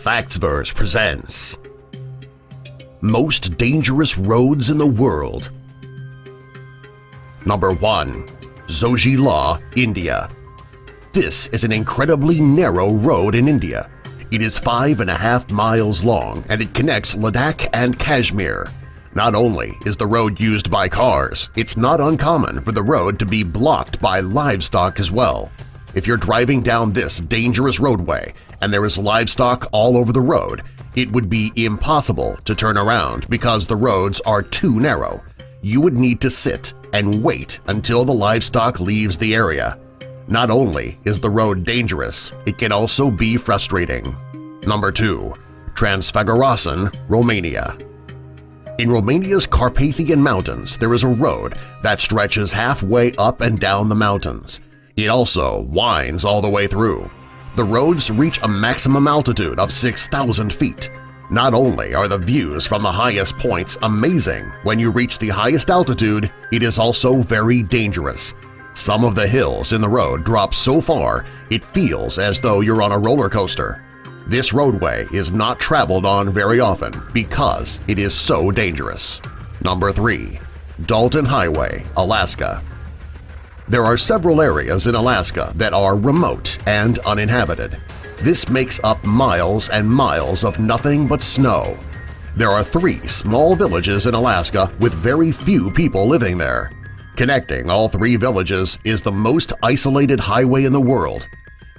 Factsverse presents Most Dangerous Roads in the World. Number 1. Zojila, India. This is an incredibly narrow road in India. It is 5.5 miles long and it connects Ladakh and Kashmir. Not only is the road used by cars, it's not uncommon for the road to be blocked by livestock as well. If you're driving down this dangerous roadway and there is livestock all over the road, it would be impossible to turn around because the roads are too narrow. You would need to sit and wait until the livestock leaves the area. Not only is the road dangerous, it can also be frustrating. Number 2. Transfăgurășan, Romania. In Romania's Carpathian Mountains, there is a road that stretches halfway up and down the mountains. It also winds all the way through. The roads reach a maximum altitude of 6,000 feet. Not only are the views from the highest points amazing, when you reach the highest altitude, it is also very dangerous. Some of the hills in the road drop so far it feels as though you're on a roller coaster. This roadway is not traveled on very often because it is so dangerous. Number 3. Dalton Highway, Alaska. There are several areas in Alaska that are remote and uninhabited. This makes up miles and miles of nothing but snow. There are 3 small villages in Alaska with very few people living there. Connecting all 3 villages is the most isolated highway in the world.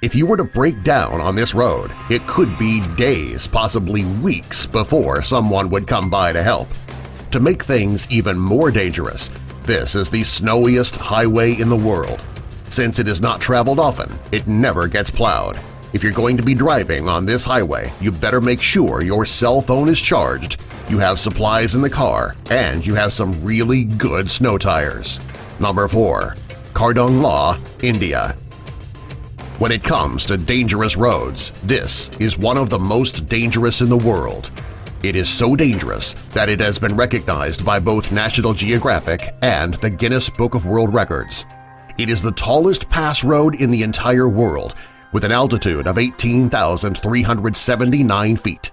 If you were to break down on this road, it could be days, possibly weeks, before someone would come by to help. To make things even more dangerous, this is the snowiest highway in the world. Since it is not traveled often, it never gets plowed. If you're going to be driving on this highway, you better make sure your cell phone is charged, you have supplies in the car, and you have some really good snow tires. Number 4. Kardungla, India. When it comes to dangerous roads, this is one of the most dangerous in the world. It is so dangerous that it has been recognized by both National Geographic and the Guinness Book of World Records. It is the tallest pass road in the entire world, with an altitude of 18,379 feet.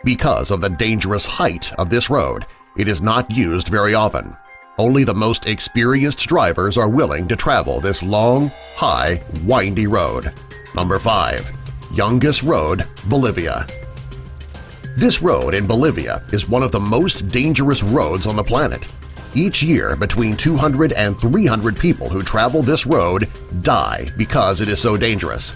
Because of the dangerous height of this road, it is not used very often. Only the most experienced drivers are willing to travel this long, high, windy road. Number 5. Yungas Road, Bolivia. This road in Bolivia is one of the most dangerous roads on the planet. Each year, between 200 and 300 people who travel this road die because it is so dangerous.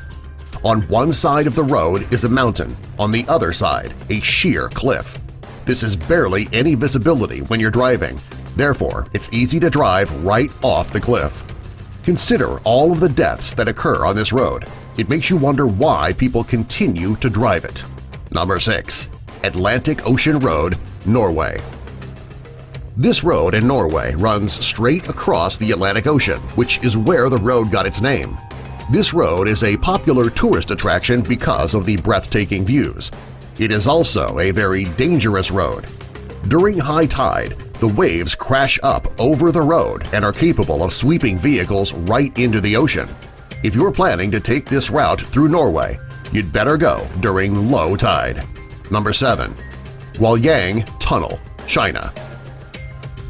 On one side of the road is a mountain, on the other side a sheer cliff. This is barely any visibility when you're driving, therefore it's easy to drive right off the cliff. Consider all of the deaths that occur on this road. It makes you wonder why people continue to drive it. Number 6. Atlantic Ocean Road, Norway. This road in Norway runs straight across the Atlantic Ocean, which is where the road got its name. This road is a popular tourist attraction because of the breathtaking views. It is also a very dangerous road. During high tide, the waves crash up over the road and are capable of sweeping vehicles right into the ocean. If you're planning to take this route through Norway, you'd better go during low tide. Number 7. Huaiyang Tunnel, China.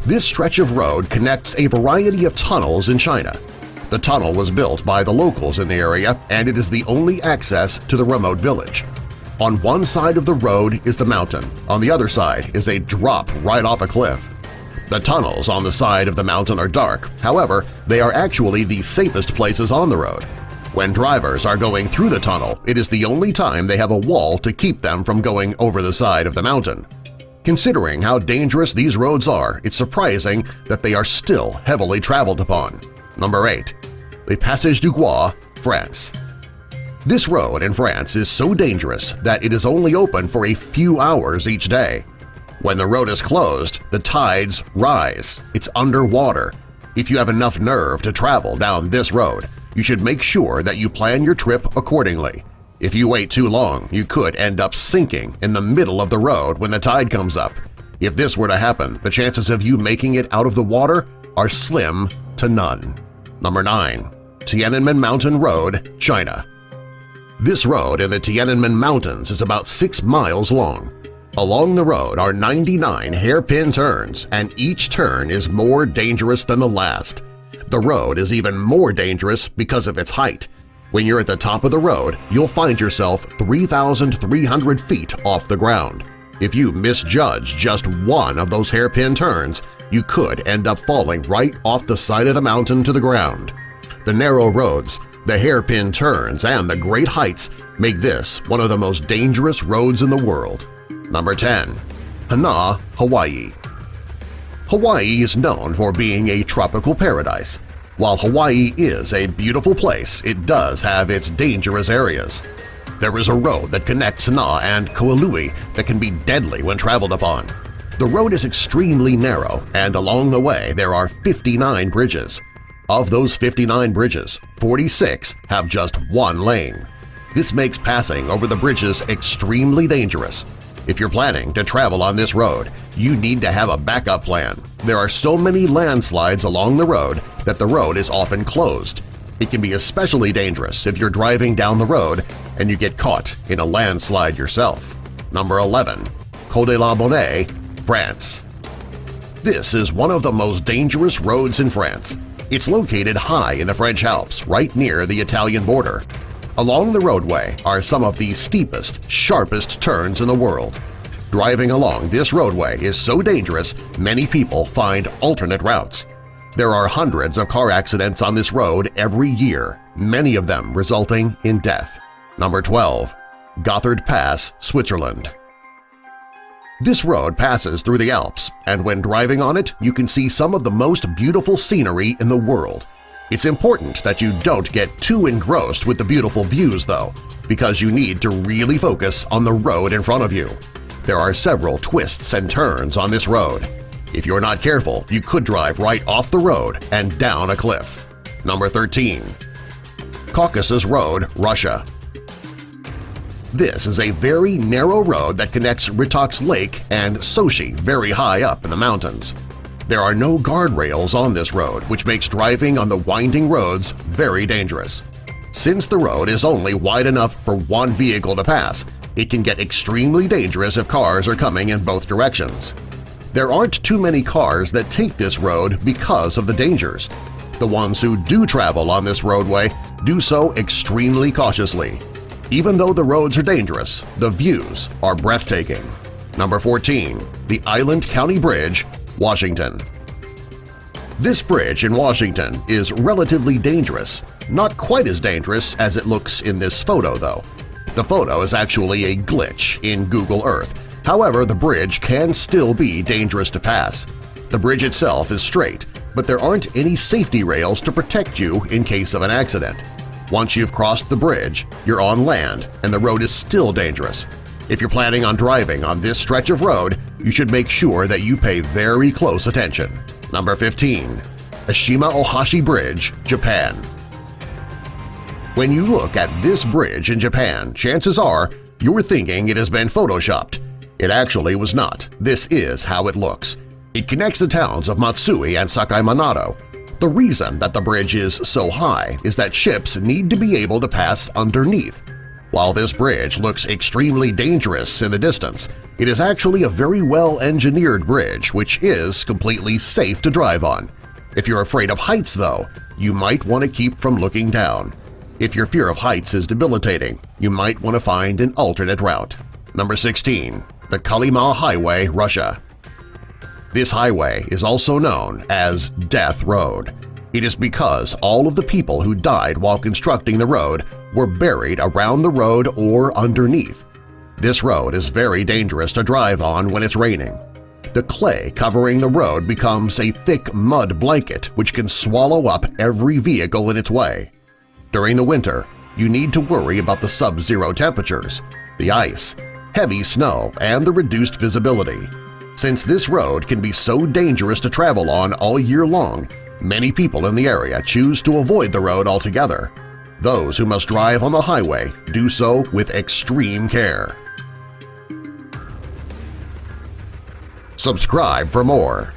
This stretch of road connects a variety of tunnels in China. The tunnel was built by the locals in the area and it is the only access to the remote village. On one side of the road is the mountain, on the other side is a drop right off a cliff. The tunnels on the side of the mountain are dark, however, they are actually the safest places on the road. When drivers are going through the tunnel, it is the only time they have a wall to keep them from going over the side of the mountain. Considering how dangerous these roads are, it's surprising that they are still heavily traveled upon. Number 8. Le Passage du Roi, France. This road in France is so dangerous that it is only open for a few hours each day. When the road is closed, the tides rise. It's underwater. If you have enough nerve to travel down this road, you should make sure that you plan your trip accordingly. If you wait too long, you could end up sinking in the middle of the road when the tide comes up. If this were to happen, the chances of you making it out of the water are slim to none. Number 9. Tiananmen Mountain Road, China. This road in the Tiananmen Mountains is about 6 miles long. Along the road are 99 hairpin turns, and each turn is more dangerous than the last. The road is even more dangerous because of its height. When you're at the top of the road, you'll find yourself 3,300 feet off the ground. If you misjudge just one of those hairpin turns, you could end up falling right off the side of the mountain to the ground. The narrow roads, the hairpin turns, and the great heights make this one of the most dangerous roads in the world. Number 10. Hana, Hawaii. Hawaii is known for being a tropical paradise. While Hawaii is a beautiful place, it does have its dangerous areas. There is a road that connects Hana and Kauai that can be deadly when traveled upon. The road is extremely narrow, and along the way there are 59 bridges. Of those 59 bridges, 46 have just one lane. This makes passing over the bridges extremely dangerous. If you're planning to travel on this road, you need to have a backup plan. There are so many landslides along the road that the road is often closed. It can be especially dangerous if you're driving down the road and you get caught in a landslide yourself. Number 11. Côte-de-la-Bonne, France. This is one of the most dangerous roads in France. It's located high in the French Alps, right near the Italian border. Along the roadway are some of the steepest, sharpest turns in the world. Driving along this roadway is so dangerous many people find alternate routes. There are hundreds of car accidents on this road every year, many of them resulting in death. Number 12. Gotthard Pass, Switzerland. This road passes through the Alps, and when driving on it, you can see some of the most beautiful scenery in the world. It's important that you don't get too engrossed with the beautiful views, though, because you need to really focus on the road in front of you. There are several twists and turns on this road. If you're not careful, you could drive right off the road and down a cliff. Number 13. Caucasus Road, Russia. This is a very narrow road that connects Ritox Lake and Sochi very high up in the mountains. There are no guardrails on this road, which makes driving on the winding roads very dangerous. Since the road is only wide enough for one vehicle to pass, it can get extremely dangerous if cars are coming in both directions. There aren't too many cars that take this road because of the dangers. The ones who do travel on this roadway do so extremely cautiously. Even though the roads are dangerous, the views are breathtaking. Number 14. The Island County Bridge, Washington. This bridge in Washington is relatively dangerous, not quite as dangerous as it looks in this photo, though. The photo is actually a glitch in Google Earth. However, the bridge can still be dangerous to pass. The bridge itself is straight, but there aren't any safety rails to protect you in case of an accident. Once you've crossed the bridge, you're on land and the road is still dangerous. If you're planning on driving on this stretch of road, you should make sure that you pay very close attention. Number 15. Ashima Ohashi Bridge, Japan. When you look at this bridge in Japan, chances are you're thinking it has been photoshopped. It actually was not. This is how it looks. It connects the towns of Matsui and Sakai-Minato. The reason that the bridge is so high is that ships need to be able to pass underneath. While this bridge looks extremely dangerous in the distance, it is actually a very well-engineered bridge which is completely safe to drive on. If you're afraid of heights, though, you might want to keep from looking down. If your fear of heights is debilitating, you might want to find an alternate route. Number 16. The Kolyma Highway, Russia. This highway is also known as Death Road. It is because all of the people who died while constructing the road were buried around the road or underneath. This road is very dangerous to drive on when it's raining. The clay covering the road becomes a thick mud blanket which can swallow up every vehicle in its way. During the winter, you need to worry about the sub-zero temperatures, the ice, heavy snow, and the reduced visibility. Since this road can be so dangerous to travel on all year long, many people in the area choose to avoid the road altogether. Those who must drive on the highway do so with extreme care. Subscribe for more.